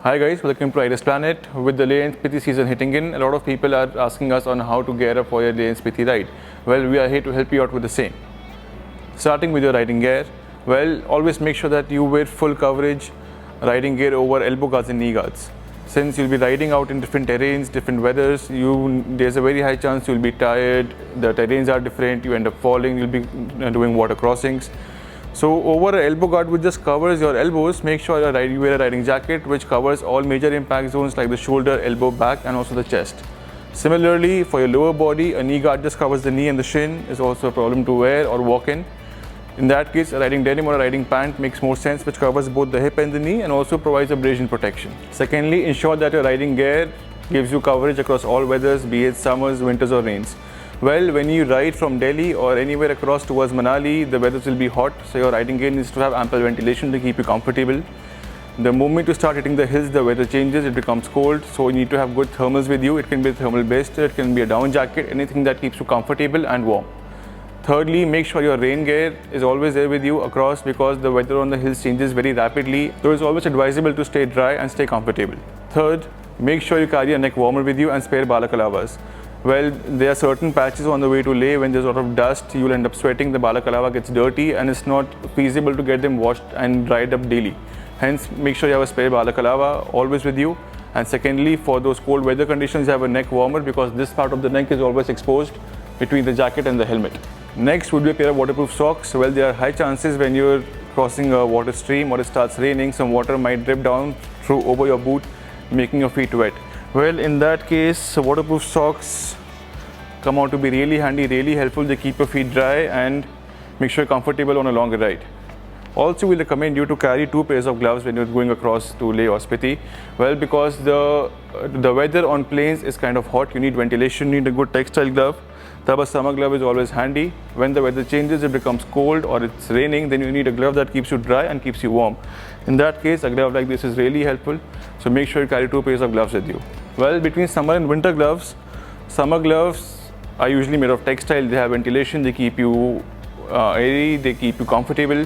Hi guys, welcome to Iris Planet. With the Leh and Spiti season hitting in, a lot of people are asking us on how to gear up for your Leh and Spiti ride. Well, we are here to help you out with the same. Starting with your riding gear, well, always make sure that you wear full coverage riding gear over elbow guards and knee guards. Since you'll be riding out in different terrains, different weathers, there's a very high chance you'll be tired, the terrains are different, you end up falling, you'll be doing water crossings. So over an elbow guard which just covers your elbows, make sure you wear a riding jacket which covers all major impact zones like the shoulder, elbow, back and also the chest. Similarly, for your lower body, a knee guard just covers the knee and the shin is also a problem to wear or walk in. In that case, a riding denim or a riding pant makes more sense, which covers both the hip and the knee and also provides abrasion protection. Secondly, ensure that your riding gear gives you coverage across all weathers, be it summers, winters or rains. Well, when you ride from Delhi or anywhere across towards Manali, the weathers will be hot, so your riding gear needs to have ample ventilation to keep you comfortable. The moment you start hitting the hills, the weather changes, it becomes cold, so you need to have good thermals with you. It can be a thermal vest, it can be a down jacket, anything that keeps you comfortable and warm. Thirdly, make sure your rain gear is always there with you across because the weather on the hills changes very rapidly, so it's always advisable to stay dry and stay comfortable. Third, make sure you carry a neck warmer with you and spare balaclavas. Well, there are certain patches on the way to Leh when there's a lot of dust, you'll end up sweating, the balaclava gets dirty and it's not feasible to get them washed and dried up daily. Hence, make sure you have a spare balaclava always with you. And secondly, for those cold weather conditions, you have a neck warmer because this part of the neck is always exposed between the jacket and the helmet. Next would be a pair of waterproof socks. Well, there are high chances when you're crossing a water stream or it starts raining, some water might drip down through over your boot, making your feet wet. Well, in that case, waterproof socks come out to be really handy, really helpful. They keep your feet dry and make sure you're comfortable on a longer ride. Also, we recommend you to carry 2 pairs of gloves when you're going across to Leh or Spiti. Well, because the weather on plains is kind of hot, you need ventilation, you need a good textile glove. The summer glove is always handy. When the weather changes, it becomes cold or it's raining, then you need a glove that keeps you dry and keeps you warm. In that case, a glove like this is really helpful. So make sure you carry 2 pairs of gloves with you. Well, between summer and winter gloves, summer gloves are usually made of textile. They have ventilation, they keep you airy, they keep you comfortable.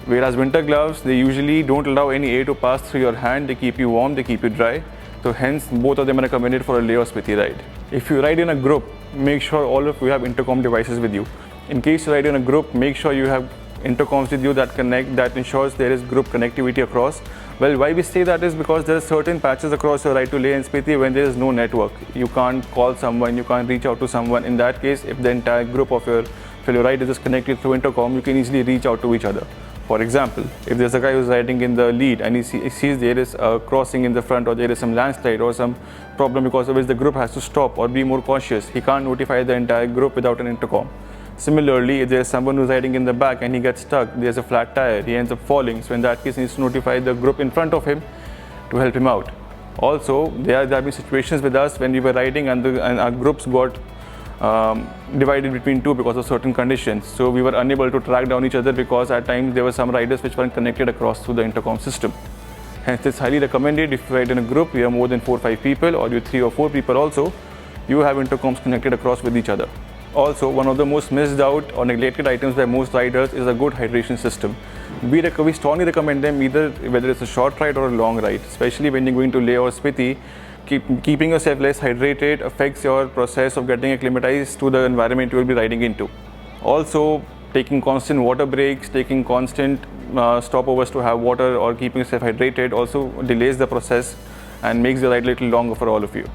Whereas winter gloves, they usually don't allow any air to pass through your hand. They keep you warm, they keep you dry. So hence, both of them are recommended for a Leh or Spiti ride. If you ride in a group, make sure all of you have intercom devices with you. In case you ride in a group, make sure you have intercoms with you that ensures there is group connectivity across. Well, why we say that is because there are certain patches across your ride to Leh and Spiti when there is no network. You can't call someone, you can't reach out to someone. In that case, if the entire group of your fellow riders is connected through intercom, you can easily reach out to each other. For example, if there's a guy who's riding in the lead and he sees there is a crossing in the front or there is some landslide or some problem because of which the group has to stop or be more cautious, he can't notify the entire group without an intercom. Similarly, if there's someone who's riding in the back and he gets stuck, there's a flat tire, he ends up falling, so in that case he needs to notify the group in front of him to help him out. Also, there have been situations with us when we were riding and our groups got divided between 2 because of certain conditions. So we were unable to track down each other because at times there were some riders which weren't connected across through the intercom system. Hence, it's highly recommended if you ride in a group, you have more than 4 or 5 people or you 3 or 4 people also, you have intercoms connected across with each other. Also, one of the most missed out or neglected items by most riders is a good hydration system. We strongly recommend them either whether it's a short ride or a long ride, especially when you're going to Leh or Spiti. Keeping yourself less hydrated affects your process of getting acclimatized to the environment you will be riding into. Also, taking constant water breaks, taking constant stopovers to have water or keeping yourself hydrated also delays the process and makes the ride a little longer for all of you.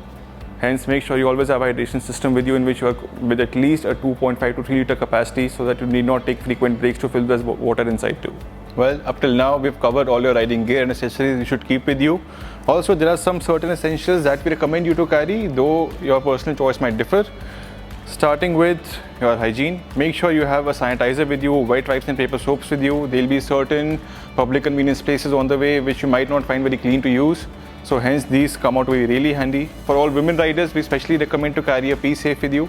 Hence, make sure you always have a hydration system with you in which you are with at least a 2.5 to 3 liter capacity so that you need not take frequent breaks to fill the water inside too. Well, up till now, we've covered all your riding gear and accessories you should keep with you. Also, there are some certain essentials that we recommend you to carry, though your personal choice might differ. Starting with your hygiene, make sure you have a sanitizer with you, wet wipes and paper soaps with you. There will be certain public convenience places on the way which you might not find very clean to use. So hence, these come out to be really handy. For all women riders, we especially recommend to carry a pee safe with you.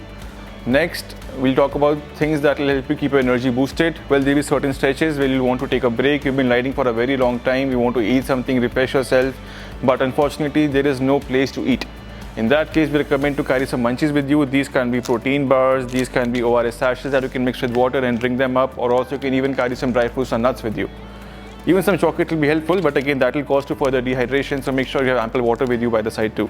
Next, we'll talk about things that will help you keep your energy boosted. Well, there will be certain stretches where you'll want to take a break. You've been riding for a very long time. You want to eat something, refresh yourself. But unfortunately, there is no place to eat. In that case, we recommend to carry some munchies with you. These can be protein bars. These can be ORS sachets that you can mix with water and drink them up. Or also you can even carry some dry fruits and nuts with you. Even some chocolate will be helpful, but again that will cause to further dehydration, so make sure you have ample water with you by the side too.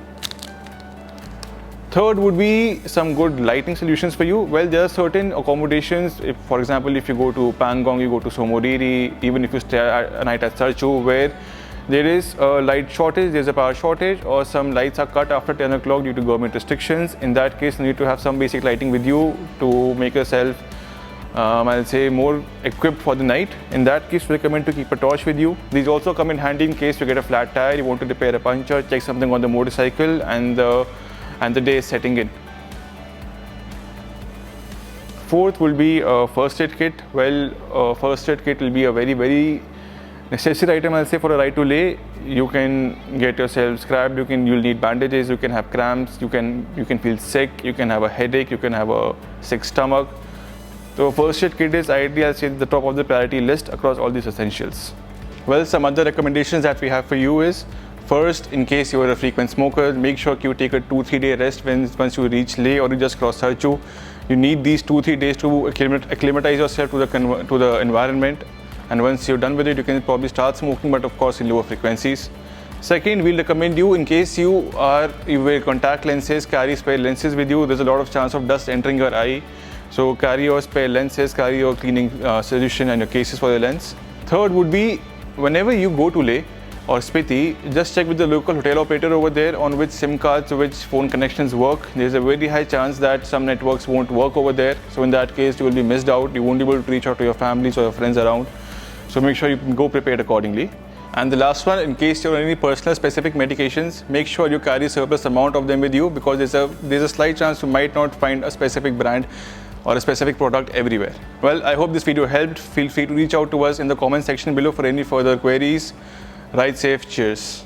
Third would be some good lighting solutions for you. Well, there are certain accommodations. If, for example, if you go to Pangong, you go to Somoriri, even if you stay a night at Sarchu, where there is a light shortage, there's a power shortage, or some lights are cut after 10 o'clock due to government restrictions. In that case, you need to have some basic lighting with you to make yourself, I'll say, more equipped for the night. In that case, we recommend to keep a torch with you. These also come in handy in case you get a flat tire, you want to repair a puncture, check something on the motorcycle, and the day is setting in. Fourth will be a first aid kit. Well, first aid kit will be a very necessary item, I'll say, for a ride to Leh. You can get yourself scrapped, you'll need bandages, you can have cramps, you can feel sick, you can have a headache, you can have a sick stomach. So first aid kit is ideally, I'll say, the top of the priority list across all these essentials. Well, some other recommendations that we have for you is, first, in case you are a frequent smoker, make sure you take a 2-3 day rest once you reach Leh or you just cross Sarchu. You need these 2-3 days to acclimatize yourself to the environment, and once you're done with it, you can probably start smoking, but of course in lower frequencies. Second, we'll recommend you, in case you wear contact lenses, carry spare lenses with you. There's a lot of chance of dust entering your eye, so carry your spare lenses, carry your cleaning solution and your cases for your lens. Third would be, whenever you go to Leh or Spiti, just check with the local hotel operator over there on which SIM cards, which phone connections work. There's a very high chance that some networks won't work over there. So in that case, you will be missed out. You won't be able to reach out to your families or your friends around. So make sure you can go prepared accordingly. And the last one, in case you're on any personal specific medications, make sure you carry surplus amount of them with you, because there's a slight chance you might not find a specific brand or a specific product everywhere. Well, I hope this video helped. Feel free to reach out to us in the comment section below for any further queries. Ride safe. Cheers.